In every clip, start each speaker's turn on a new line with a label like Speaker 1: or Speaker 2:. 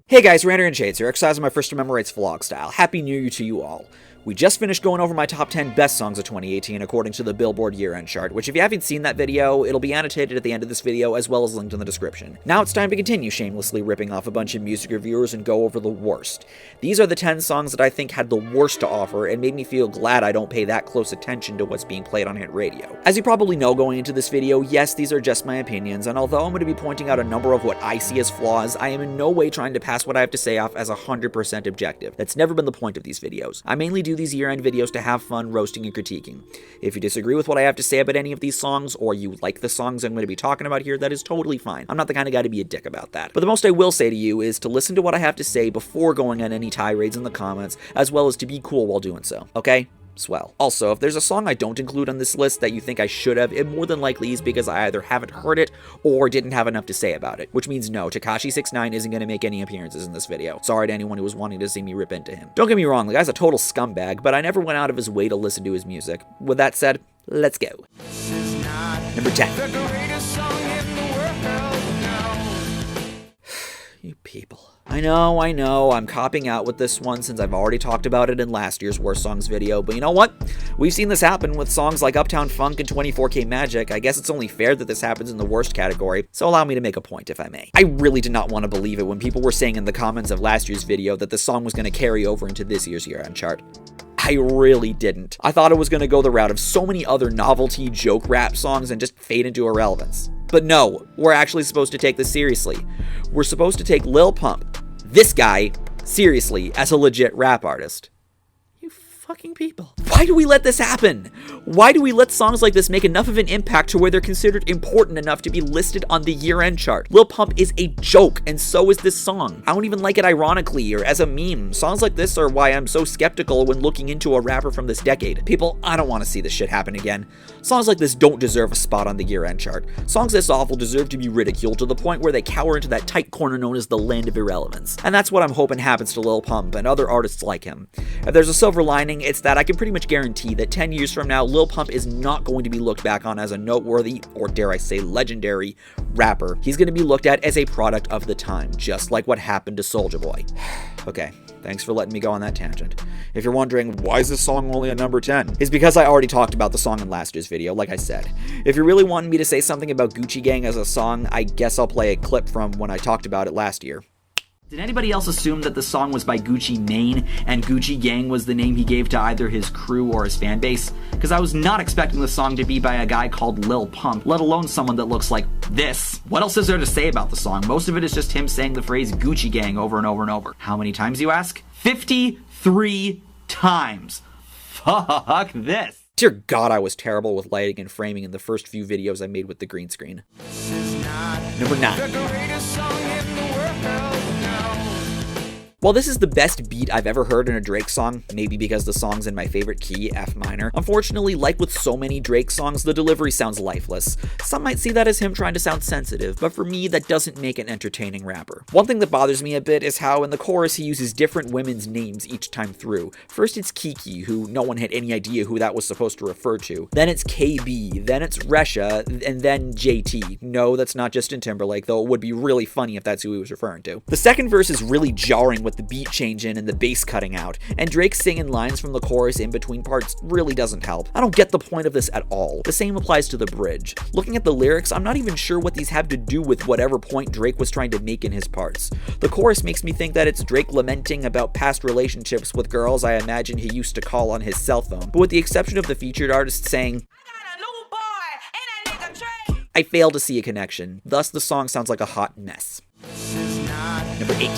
Speaker 1: Hey guys, RanterInShades here, exercising my first commemorates vlog style. Happy New Year to you all. We just finished going over my top 10 best songs of 2018 according to the Billboard Year-End chart, which if you haven't seen that video, it'll be annotated at the end of this video as well as linked in the description. Now it's time to continue shamelessly ripping off a bunch of music reviewers and go over the worst. These are the 10 songs that I think had the worst to offer and made me feel glad I don't pay that close attention to what's being played on hit radio. As you probably know going into this video, yes, these are just my opinions, and although I'm going to be pointing out a number of what I see as flaws, I am in no way trying to pass what I have to say off as 100% objective. That's never been the point of these videos. I mainly do these year-end videos to have fun roasting and critiquing. If you disagree with what I have to say about any of these songs, or you like the songs I'm going to be talking about here, that is totally fine. I'm not the kind of guy to be a dick about that. But the most I will say to you is to listen to what I have to say before going on any tirades in the comments, as well as to be cool while doing so, okay? Swell. Also, if there's a song I don't include on this list that you think I should have, it more than likely is because I either haven't heard it or didn't have enough to say about it. Which means no, Tekashi 69 isn't going to make any appearances in this video. Sorry to anyone who was wanting to see me rip into him. Don't get me wrong, the guy's a total scumbag, but I never went out of his way to listen to his music. With that said, let's go. Number 10. You people. I know, I'm copping out with this one since I've already talked about it in last year's Worst Songs video, but you know what? We've seen this happen with songs like Uptown Funk and 24K Magic. I guess it's only fair that this happens in the worst category, so allow me to make a point if I may. I really did not want to believe it when people were saying in the comments of last year's video that the song was going to carry over into this year's year-end chart. I really didn't. I thought it was going to go the route of so many other novelty joke rap songs and just fade into irrelevance. But no, we're actually supposed to take this seriously. We're supposed to take Lil Pump, this guy, seriously as a legit rap artist. You fucking people. Why do we let this happen? Why do we let songs like this make enough of an impact to where they're considered important enough to be listed on the year-end chart? Lil Pump is a joke, and so is this song. I don't even like it ironically or as a meme. Songs like this are why I'm so skeptical when looking into a rapper from this decade. People, I don't want to see this shit happen again. Songs like this don't deserve a spot on the year-end chart. Songs this awful deserve to be ridiculed to the point where they cower into that tight corner known as the land of irrelevance. And that's what I'm hoping happens to Lil Pump and other artists like him. If there's a silver lining, it's that I can pretty much guarantee that 10 years from now, Lil Pump is not going to be looked back on as a noteworthy, or dare I say legendary, rapper. He's going to be looked at as a product of the time, just like what happened to Soulja Boy. Okay, thanks for letting me go on that tangent. If you're wondering, why is this song only at number 10? It's because I already talked about the song in last year's video, like I said. If you're really wanting me to say something about Gucci Gang as a song, I guess I'll play a clip from when I talked about it last year. Did anybody else assume that the song was by Gucci Mane and Gucci Gang was the name he gave to either his crew or his fan base? Because I was not expecting the song to be by a guy called Lil Pump, let alone someone that looks like this. What else is there to say about the song? Most of it is just him saying the phrase Gucci Gang over and over and over. How many times, you ask? 53 times. Fuck this. Dear God, I was terrible with lighting and framing in the first few videos I made with the green screen. Number 9. While this is the best beat I've ever heard in a Drake song, maybe because the song's in my favorite key, F minor, unfortunately, like with so many Drake songs, the delivery sounds lifeless. Some might see that as him trying to sound sensitive, but for me, that doesn't make an entertaining rapper. One thing that bothers me a bit is how in the chorus he uses different women's names each time through. First it's Kiki, who no one had any idea who that was supposed to refer to. Then it's KB, then it's Resha, and then JT. No, that's not Justin Timberlake, though it would be really funny if that's who he was referring to. The second verse is really jarring with the beat changing and the bass cutting out, and Drake singing lines from the chorus in between parts really doesn't help. I don't get the point of this at all. The same applies to the bridge. Looking at the lyrics, I'm not even sure what these have to do with whatever point Drake was trying to make in his parts. The chorus makes me think that it's Drake lamenting about past relationships with girls I imagine he used to call on his cell phone, but with the exception of the featured artist saying, I fail to see a connection. Thus, the song sounds like a hot mess. Number 8.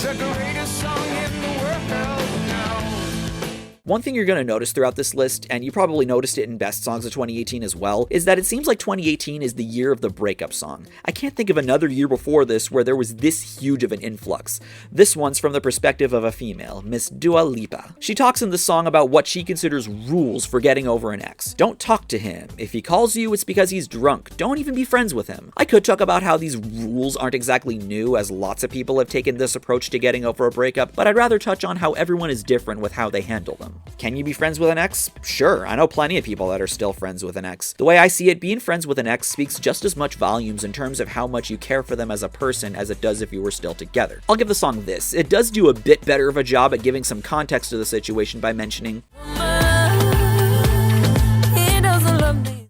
Speaker 1: One thing you're going to notice throughout this list, and you probably noticed it in Best Songs of 2018 as well, is that it seems like 2018 is the year of the breakup song. I can't think of another year before this where there was this huge of an influx. This one's from the perspective of a female, Miss Dua Lipa. She talks in the song about what she considers rules for getting over an ex. Don't talk to him. If he calls you, it's because he's drunk. Don't even be friends with him. I could talk about how these rules aren't exactly new, as lots of people have taken this approach to getting over a breakup, but I'd rather touch on how everyone is different with how they handle them. Can you be friends with an ex? Sure, I know plenty of people that are still friends with an ex. The way I see it, being friends with an ex speaks just as much volumes in terms of how much you care for them as a person as it does if you were still together. I'll give the song this. It does do a bit better of a job at giving some context to the situation by mentioning,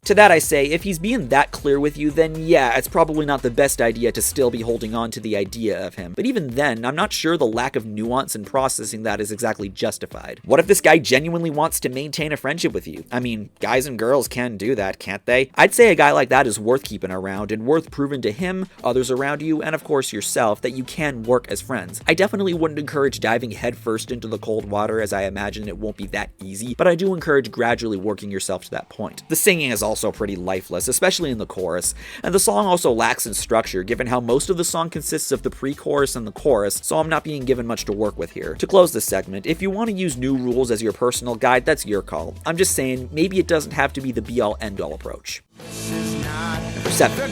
Speaker 1: to that I say, if he's being that clear with you, then yeah, it's probably not the best idea to still be holding on to the idea of him. But even then, I'm not sure the lack of nuance in processing that is exactly justified. What if this guy genuinely wants to maintain a friendship with you? I mean, guys and girls can do that, can't they? I'd say a guy like that is worth keeping around and worth proving to him, others around you, and of course yourself, that you can work as friends. I definitely wouldn't encourage diving headfirst into the cold water, as I imagine it won't be that easy, but I do encourage gradually working yourself to that point. The singing is also pretty lifeless, especially in the chorus, and the song also lacks in structure given how most of the song consists of the pre-chorus and the chorus, so I'm not being given much to work with here. To close this segment, if you want to use new rules as your personal guide, that's your call. I'm just saying, maybe it doesn't have to be the be-all end-all approach. Number 7.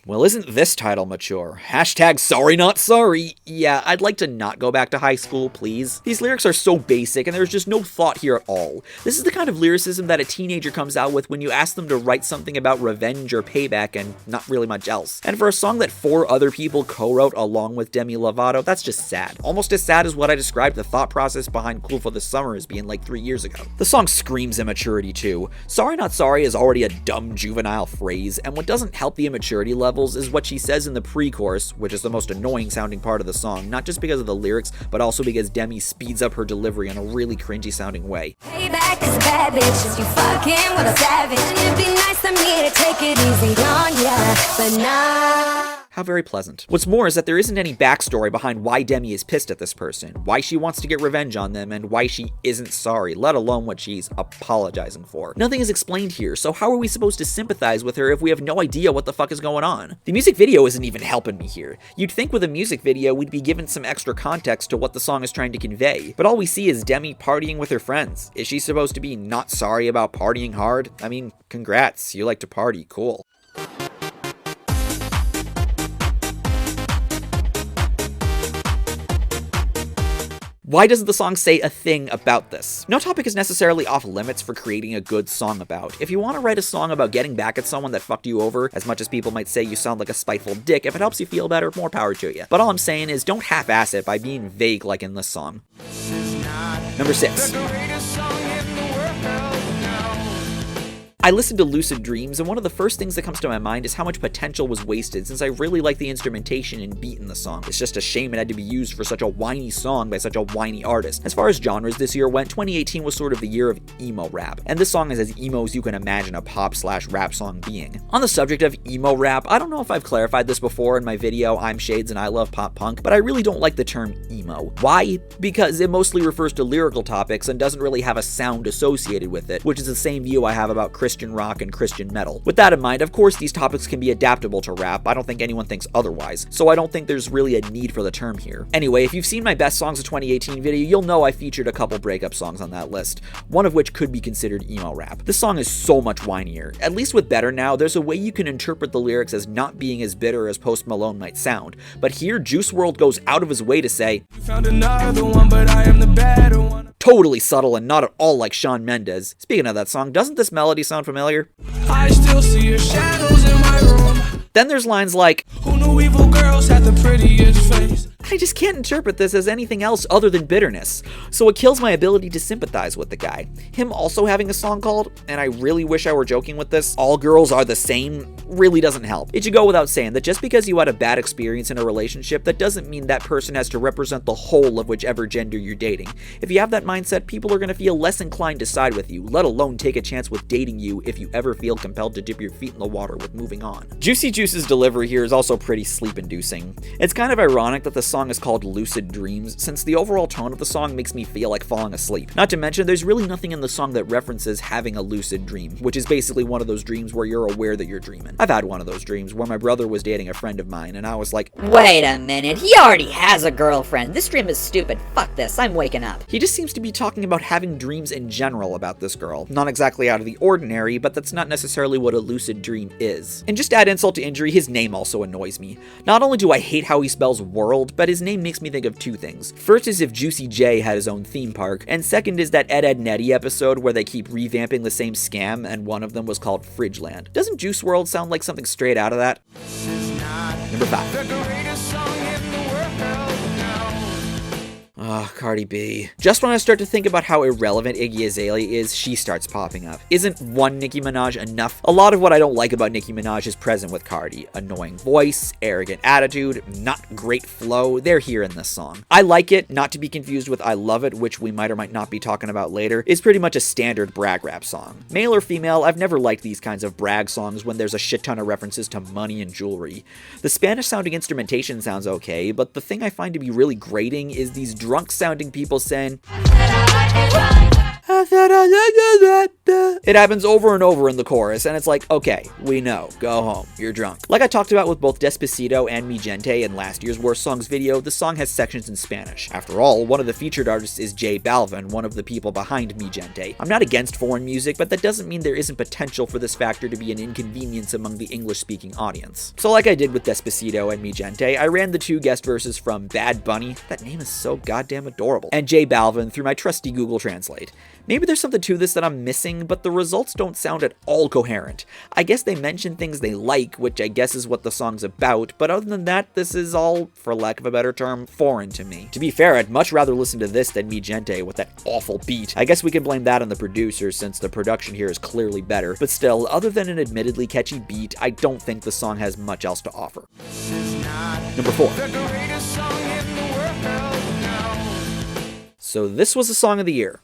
Speaker 1: Well, isn't this title mature? Hashtag sorry not sorry. Yeah, I'd like to not go back to high school, please. These lyrics are so basic and there's just no thought here at all. This is the kind of lyricism that a teenager comes out with when you ask them to write something about revenge or payback and not really much else. And for a song that 4 other people co-wrote along with Demi Lovato, that's just sad. Almost as sad as what I described the thought process behind Cool for the Summer as being like 3 years ago. The song screams immaturity too. Sorry not sorry is already a dumb juvenile phrase, and what doesn't help the immaturity levels is what she says in the pre-chorus, which is the most annoying sounding part of the song, not just because of the lyrics, but also because Demi speeds up her delivery in a really cringy sounding way.
Speaker 2: Payback is a bad bitch, you fucking with a savage. It'd be nice to me to take it easy on ya, but nah.
Speaker 1: How very pleasant. What's more is that there isn't any backstory behind why Demi is pissed at this person, why she wants to get revenge on them, and why she isn't sorry, let alone what she's apologizing for. Nothing is explained here, so how are we supposed to sympathize with her if we have no idea what the fuck is going on? The music video isn't even helping me here. You'd think with a music video we'd be given some extra context to what the song is trying to convey, but all we see is Demi partying with her friends. Is she supposed to be not sorry about partying hard? I mean, congrats, you like to party, cool. Why doesn't the song say a thing about this? No topic is necessarily off limits for creating a good song about. If you want to write a song about getting back at someone that fucked you over, as much as people might say you sound like a spiteful dick, if it helps you feel better, more power to you. But all I'm saying is don't half-ass it by being vague like in this song. Number 6. I listened to Lucid Dreams, and one of the first things that comes to my mind is how much potential was wasted, since I really like the instrumentation and beat in the song. It's just a shame it had to be used for such a whiny song by such a whiny artist. As far as genres this year went, 2018 was sort of the year of emo rap, and this song is as emo as you can imagine a pop/rap song being. On the subject of emo rap, I don't know if I've clarified this before in my video I'm Shades and I Love Pop Punk, but I really don't like the term emo. Why? Because it mostly refers to lyrical topics and doesn't really have a sound associated with it, which is the same view I have about Christian rock and Christian metal. With that in mind, of course these topics can be adaptable to rap. I don't think anyone thinks otherwise, so I don't think there's really a need for the term here. Anyway, if you've seen my Best Songs of 2018 video, you'll know I featured a couple breakup songs on that list, one of which could be considered emo rap. This song is so much whinier. At least with Better Now, there's a way you can interpret the lyrics as not being as bitter as Post Malone might sound, but here Juice WRLD goes out of his way to say, "Found another one, but I am the better one." Totally subtle and not at all like Shawn Mendes. Speaking of that song, doesn't this melody sound familiar? I still see your shadows in my room. Then there's lines like, "Who knew evil girls had the prettiest face?" I just can't interpret this as anything else other than bitterness, so it kills my ability to sympathize with the guy. Him also having a song called, and I really wish I were joking with this, "All Girls Are the Same," really doesn't help. It should go without saying that just because you had a bad experience in a relationship, that doesn't mean that person has to represent the whole of whichever gender you're dating. If you have that mindset, people are going to feel less inclined to side with you, let alone take a chance with dating you if you ever feel compelled to dip your feet in the water with moving on. Juicy Juice's delivery here is also pretty sleep-inducing. It's kind of ironic that the song is called Lucid Dreams, since the overall tone of the song makes me feel like falling asleep. Not to mention, there's really nothing in the song that references having a lucid dream, which is basically one of those dreams where you're aware that you're dreaming. I've had one of those dreams where my brother was dating a friend of mine, and I was like,
Speaker 3: "Wait a minute, he already has a girlfriend. This dream is stupid. Fuck this, I'm waking up."
Speaker 1: He just seems to be talking about having dreams in general about this girl. Not exactly out of the ordinary, but that's not necessarily what a lucid dream is. And just to add insult to injury, his name also annoys me. Not only do I hate how he spells world, but his name makes me think of two things. First is if Juicy J had his own theme park, and second is that Ed, Edd n Eddy episode where they keep revamping the same scam and one of them was called Fridgeland. Doesn't Juice WRLD sound like something straight out of that? Number 5. Cardi B. Just when I start to think about how irrelevant Iggy Azalea is, she starts popping up. Isn't one Nicki Minaj enough? A lot of what I don't like about Nicki Minaj is present with Cardi. Annoying voice, arrogant attitude, not great flow, they're here in this song. I Like It, not to be confused with I Love It, which we might or might not be talking about later, is pretty much a standard brag rap song. Male or female, I've never liked these kinds of brag songs when there's a shit ton of references to money and jewelry. The Spanish sounding instrumentation sounds okay, but the thing I find to be really grating is these drunk sounding people saying, it happens over and over in the chorus, and it's like, okay, we know, go home, you're drunk. Like I talked about with both Despacito and Mi Gente in last year's Worst Songs video, the song has sections in Spanish. After all, one of the featured artists is J Balvin, one of the people behind Mi Gente. I'm not against foreign music, but that doesn't mean there isn't potential for this factor to be an inconvenience among the English-speaking audience. So like I did with Despacito and Mi Gente, I ran the two guest verses from Bad Bunny, that name is so goddamn adorable, and J Balvin through my trusty Google Translate. Maybe there's something to this that I'm missing, but the results don't sound at all coherent. I guess they mention things they like, which I guess is what the song's about, but other than that, this is all, for lack of a better term, foreign to me. To be fair, I'd much rather listen to this than Mi Gente with that awful beat. I guess we can blame that on the producer since the production here is clearly better, but still, other than an admittedly catchy beat, I don't think the song has much else to offer. Number 4. So this was the song of the year.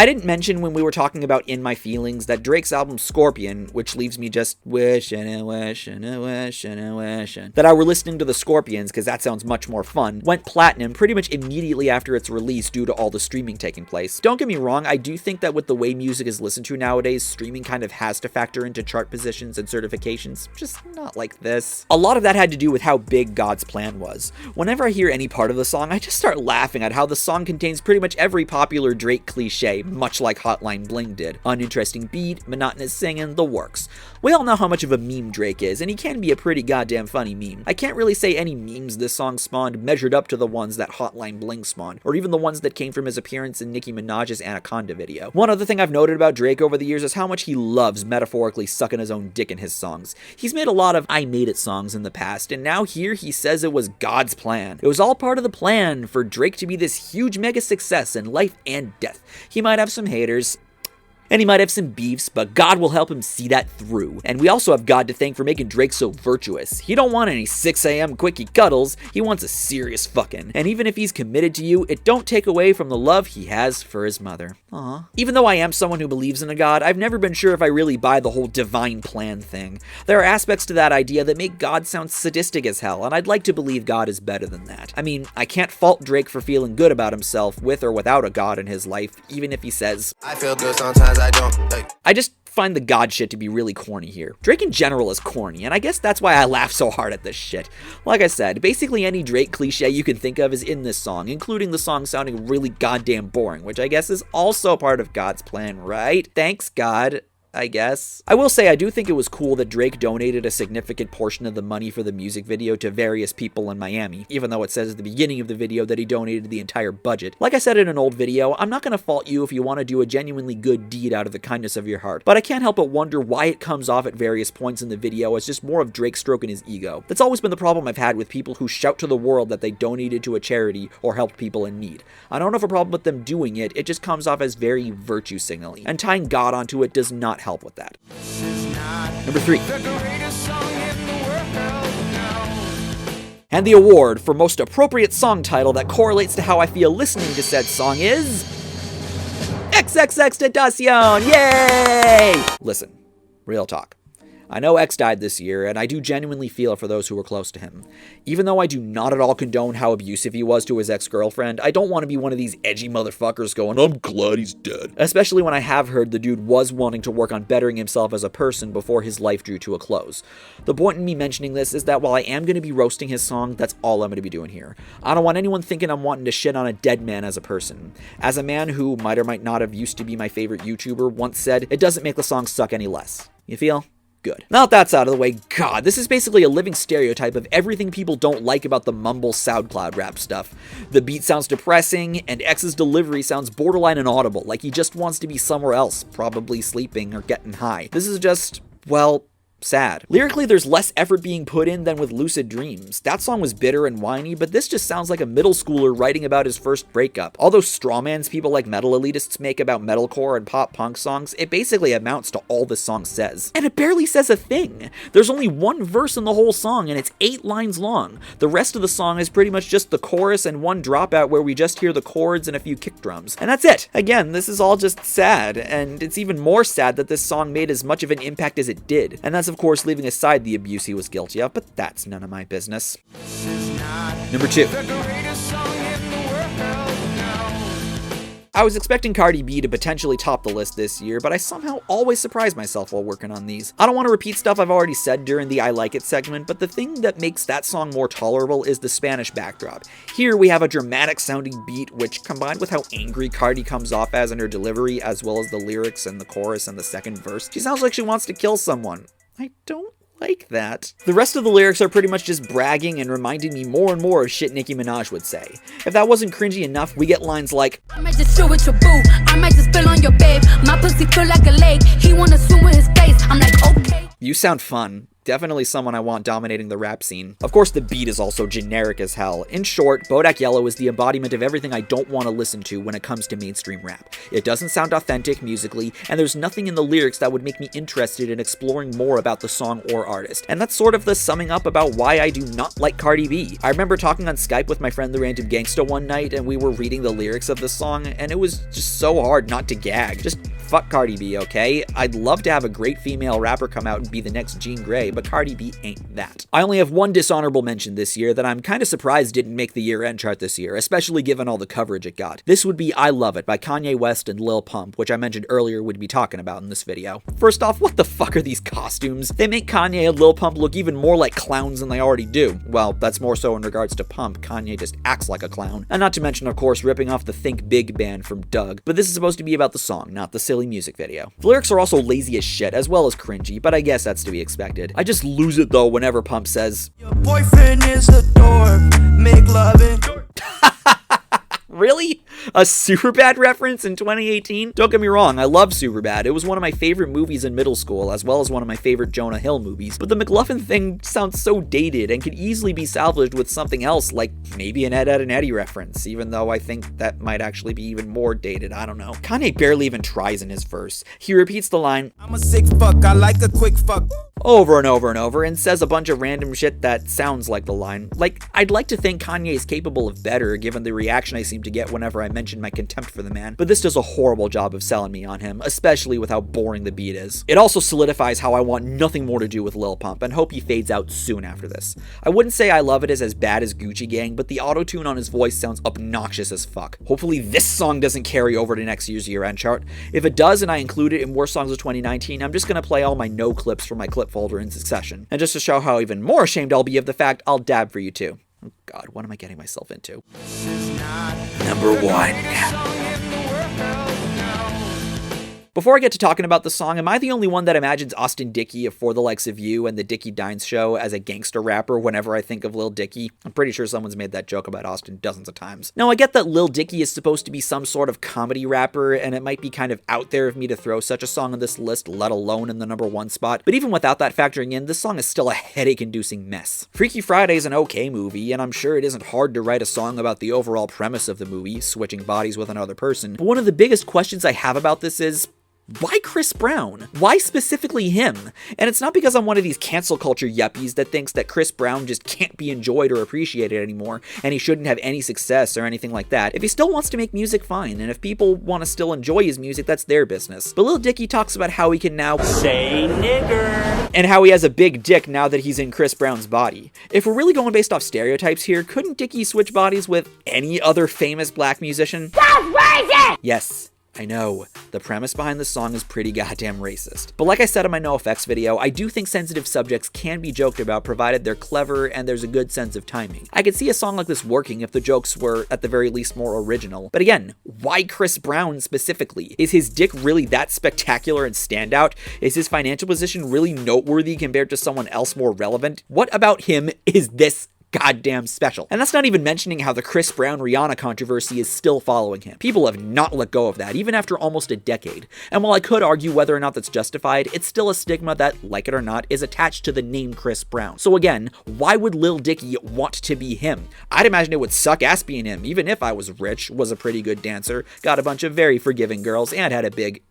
Speaker 1: I didn't mention when we were talking about In My Feelings that Drake's album Scorpion, which leaves me just wishing and wishing and wishing and wishing that I were listening to the Scorpions because that sounds much more fun, went platinum pretty much immediately after its release due to all the streaming taking place. Don't get me wrong, I do think that with the way music is listened to nowadays, streaming kind of has to factor into chart positions and certifications, just not like this. A lot of that had to do with how big God's Plan was. Whenever I hear any part of the song, I just start laughing at how the song contains pretty much every popular Drake cliche, much like Hotline Bling did. Uninteresting beat, monotonous singing, the works. We all know how much of a meme Drake is, and he can be a pretty goddamn funny meme. I can't really say any memes this song spawned measured up to the ones that Hotline Bling spawned, or even the ones that came from his appearance in Nicki Minaj's Anaconda video. One other thing I've noted about Drake over the years is how much he loves metaphorically sucking his own dick in his songs. He's made a lot of I Made It songs in the past, and now here he says it was God's plan. It was all part of the plan for Drake to be this huge mega success in life and death. He might have some haters, and he might have some beefs, but God will help him see that through. And we also have God to thank for making Drake so virtuous. He don't want any 6 a.m. quickie cuddles, he wants a serious fucking. And even if he's committed to you, it don't take away from the love he has for his mother. Aww. Even though I am someone who believes in a God, I've never been sure if I really buy the whole divine plan thing. There are aspects to that idea that make God sound sadistic as hell, and I'd like to believe God is better than that. I mean, I can't fault Drake for feeling good about himself with or without a God in his life, even if he says, I feel good sometimes I don't. I just find the God shit to be really corny here. Drake in general is corny, and I guess that's why I laugh so hard at this shit. Like I said, basically any Drake cliche you can think of is in this song, including the song sounding really goddamn boring, which I guess is also part of God's plan, right? Thanks, God. I guess. I will say I do think it was cool that Drake donated a significant portion of the money for the music video to various people in Miami, even though it says at the beginning of the video that he donated the entire budget. Like I said in an old video, I'm not gonna fault you if you want to do a genuinely good deed out of the kindness of your heart, but I can't help but wonder why it comes off at various points in the video as just more of Drake stroking his ego. That's always been the problem I've had with people who shout to the world that they donated to a charity or helped people in need. I don't have a problem with them doing it, it just comes off as very virtue signaling, and tying God onto it does not help with that. Number 3. And the award for most appropriate song title that correlates to how I feel listening to said song is XXXTentacion! Yay! Listen, real talk. I know X died this year, and I do genuinely feel for those who were close to him. Even though I do not at all condone how abusive he was to his ex-girlfriend, I don't want to be one of these edgy motherfuckers going, I'm glad he's dead. Especially when I have heard the dude was wanting to work on bettering himself as a person before his life drew to a close. The point in me mentioning this is that while I am going to be roasting his song, that's all I'm going to be doing here. I don't want anyone thinking I'm wanting to shit on a dead man as a person. As a man who might or might not have used to be my favorite YouTuber once said, it doesn't make the song suck any less. You feel? Good. Now that that's out of the way, God, this is basically a living stereotype of everything people don't like about the mumble SoundCloud rap stuff. The beat sounds depressing, and X's delivery sounds borderline inaudible, like he just wants to be somewhere else, probably sleeping or getting high. This is just, well, sad. Lyrically, there's less effort being put in than with Lucid Dreams. That song was bitter and whiny, but this just sounds like a middle schooler writing about his first breakup. All those strawmans people like metal elitists make about metalcore and pop punk songs, it basically amounts to all this song says. And it barely says a thing. There's only one verse in the whole song, and it's 8 lines long. The rest of the song is pretty much just the chorus and one dropout where we just hear the chords and a few kick drums. And that's it. Again, this is all just sad, and it's even more sad that this song made as much of an impact as it did. And that's of course leaving aside the abuse he was guilty of, but that's none of my business. Number 2. I was expecting Cardi B to potentially top the list this year, but I somehow always surprise myself while working on these. I don't want to repeat stuff I've already said during the I Like It segment, but the thing that makes that song more tolerable is the Spanish backdrop. Here we have a dramatic sounding beat, which combined with how angry Cardi comes off as in her delivery, as well as the lyrics and the chorus and the second verse, she sounds like she wants to kill someone. I don't like that. The rest of the lyrics are pretty much just bragging and reminding me more and more of shit Nicki Minaj would say. If that wasn't cringy enough, we get lines like,
Speaker 4: I might just chill with your boo, I might just spill on your babe, my pussy feel like a lake, he wanna swim with his face, I'm like, okay.
Speaker 1: You sound fun. Definitely someone I want dominating the rap scene. Of course, the beat is also generic as hell. In short, Bodak Yellow is the embodiment of everything I don't want to listen to when it comes to mainstream rap. It doesn't sound authentic musically, and there's nothing in the lyrics that would make me interested in exploring more about the song or artist. And that's sort of the summing up about why I do not like Cardi B. I remember talking on Skype with my friend The Random Gangsta one night, and we were reading the lyrics of the song, and it was just so hard not to gag. Just fuck Cardi B, okay? I'd love to have a great female rapper come out and be the next Jean Grey, but Cardi B ain't that. I only have one dishonorable mention this year that I'm kind of surprised didn't make the year-end chart this year, especially given all the coverage it got. This would be I Love It by Kanye West and Lil Pump, which I mentioned earlier would be talking about in this video. First off, what the fuck are these costumes? They make Kanye and Lil Pump look even more like clowns than they already do. Well, that's more so in regards to Pump. Kanye just acts like a clown. And not to mention, of course, ripping off the Think Big band from Doug. But this is supposed to be about the song, not the silly music video. The lyrics are also lazy as shit, as well as cringy, but I guess that's to be expected. I just lose it though whenever Pump says, "Your boyfriend is a dork, make loving." Really? A Superbad reference in 2018? Don't get me wrong, I love Superbad. It was one of my favorite movies in middle school, as well as one of my favorite Jonah Hill movies. But the McLuffin thing sounds so dated and could easily be salvaged with something else, like maybe an Ed, Edd n Eddy reference, even though I think that might actually be even more dated, I don't know. Kanye barely even tries in his verse. He repeats the line, "I'm a sick fuck, I like a quick fuck," over and over and over, and says a bunch of random shit that sounds like the line. Like, I'd like to think Kanye is capable of better, given the reaction I seem to get whenever I mention my contempt for the man, but this does a horrible job of selling me on him, especially with how boring the beat is. It also solidifies how I want nothing more to do with Lil Pump, and hope he fades out soon after this. I wouldn't say I Love It is as bad as Gucci Gang, but the auto-tune on his voice sounds obnoxious as fuck. Hopefully this song doesn't carry over to next year's year-end chart. If it does and I include it in Worst Songs of 2019, I'm just gonna play all my no clips from my clip folder in succession. And just to show how even more ashamed I'll be of the fact, I'll dab for you too. Oh God, what am I getting myself into? Number 1. Before I get to talking about the song, am I the only one that imagines Austin Dicky of For the Likes of You and the Dicky Dines Show as a gangster rapper whenever I think of Lil Dicky? I'm pretty sure someone's made that joke about Austin dozens of times. Now, I get that Lil Dicky is supposed to be some sort of comedy rapper, and it might be kind of out there of me to throw such a song on this list, let alone in the number 1 spot, but even without that factoring in, this song is still a headache-inducing mess. Freaky Friday is an okay movie, and I'm sure it isn't hard to write a song about the overall premise of the movie, switching bodies with another person, but one of the biggest questions I have about this is, why Chris Brown? Why specifically him? And it's not because I'm one of these cancel culture yuppies that thinks that Chris Brown just can't be enjoyed or appreciated anymore, and he shouldn't have any success or anything like that. If he still wants to make music, fine, and if people want to still enjoy his music, that's their business. But Lil Dicky talks about how he can now say nigger, and how he has a big dick now that he's in Chris Brown's body. If we're really going based off stereotypes here, couldn't Dicky switch bodies with any other famous black musician? That's racist! Yes. I know, the premise behind this song is pretty goddamn racist. But like I said in my NoFX video, I do think sensitive subjects can be joked about provided they're clever and there's a good sense of timing. I could see a song like this working if the jokes were, at the very least, more original. But again, why Chris Brown specifically? Is his dick really that spectacular and standout? Is his financial position really noteworthy compared to someone else more relevant? What about him is this goddamn special? And that's not even mentioning how the Chris Brown Rihanna controversy is still following him. People have not let go of that, even after almost a decade. And while I could argue whether or not that's justified, it's still a stigma that, like it or not, is attached to the name Chris Brown. So again, why would Lil Dicky want to be him? I'd imagine it would suck ass being him, even if I was rich, was a pretty good dancer, got a bunch of very forgiving girls, and had a big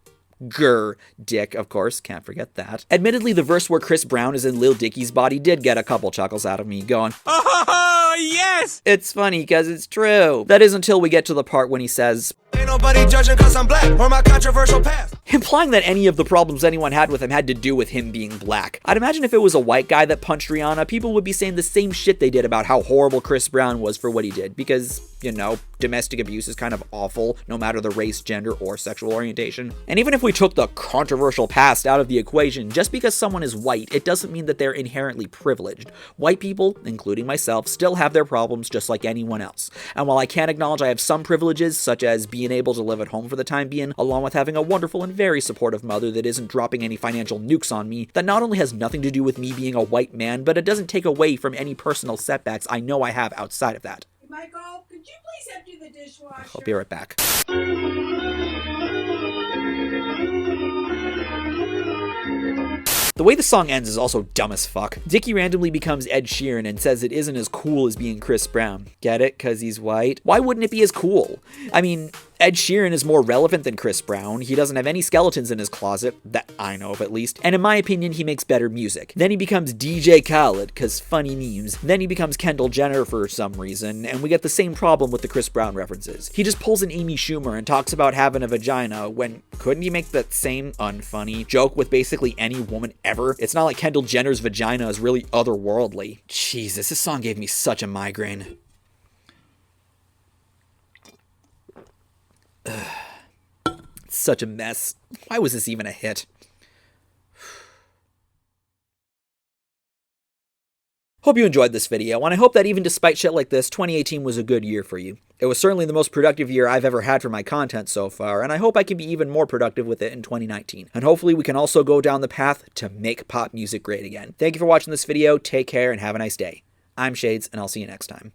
Speaker 1: dick, of course, can't forget that. Admittedly, the verse where Chris Brown is in Lil Dicky's body did get a couple chuckles out of me, going, "Oh, yes!" It's funny because it's true. That is until we get to the part when he says, "Ain't nobody judging cause I'm black or my controversial past," implying that any of the problems anyone had with him had to do with him being black. I'd imagine if it was a white guy that punched Rihanna, people would be saying the same shit they did about how horrible Chris Brown was for what he did, because, you know, domestic abuse is kind of awful, no matter the race, gender, or sexual orientation. And even if we took the controversial past out of the equation, just because someone is white, it doesn't mean that they're inherently privileged. White people, including myself, still have their problems just like anyone else. And while I can't acknowledge I have some privileges, such as being able to live at home for the time being, along with having a wonderful and very supportive mother that isn't dropping any financial nukes on me, that not only has nothing to do with me being a white man, but it doesn't take away from any personal setbacks I know I have outside of that.
Speaker 5: Michael, could you please empty the dishwasher?
Speaker 1: I'll be right back. The way the song ends is also dumb as fuck. Dicky randomly becomes Ed Sheeran and says it isn't as cool as being Chris Brown. Get it? Cause he's white? Why wouldn't it be as cool? I mean, Ed Sheeran is more relevant than Chris Brown. He doesn't have any skeletons in his closet, that I know of at least, and in my opinion, he makes better music. Then he becomes DJ Khaled, cause funny memes. Then he becomes Kendall Jenner for some reason, and we get the same problem with the Chris Brown references. He just pulls an Amy Schumer and talks about having a vagina when couldn't he make that same unfunny joke with basically any woman ever? It's not like Kendall Jenner's vagina is really otherworldly. Jesus, this song gave me such a migraine. It's such a mess. Why was this even a hit? Hope you enjoyed this video, and I hope that even despite shit like this, 2018 was a good year for you. It was certainly the most productive year I've ever had for my content so far, and I hope I can be even more productive with it in 2019. And hopefully we can also go down the path to make pop music great again. Thank you for watching this video, take care, and have a nice day. I'm Shades, and I'll see you next time.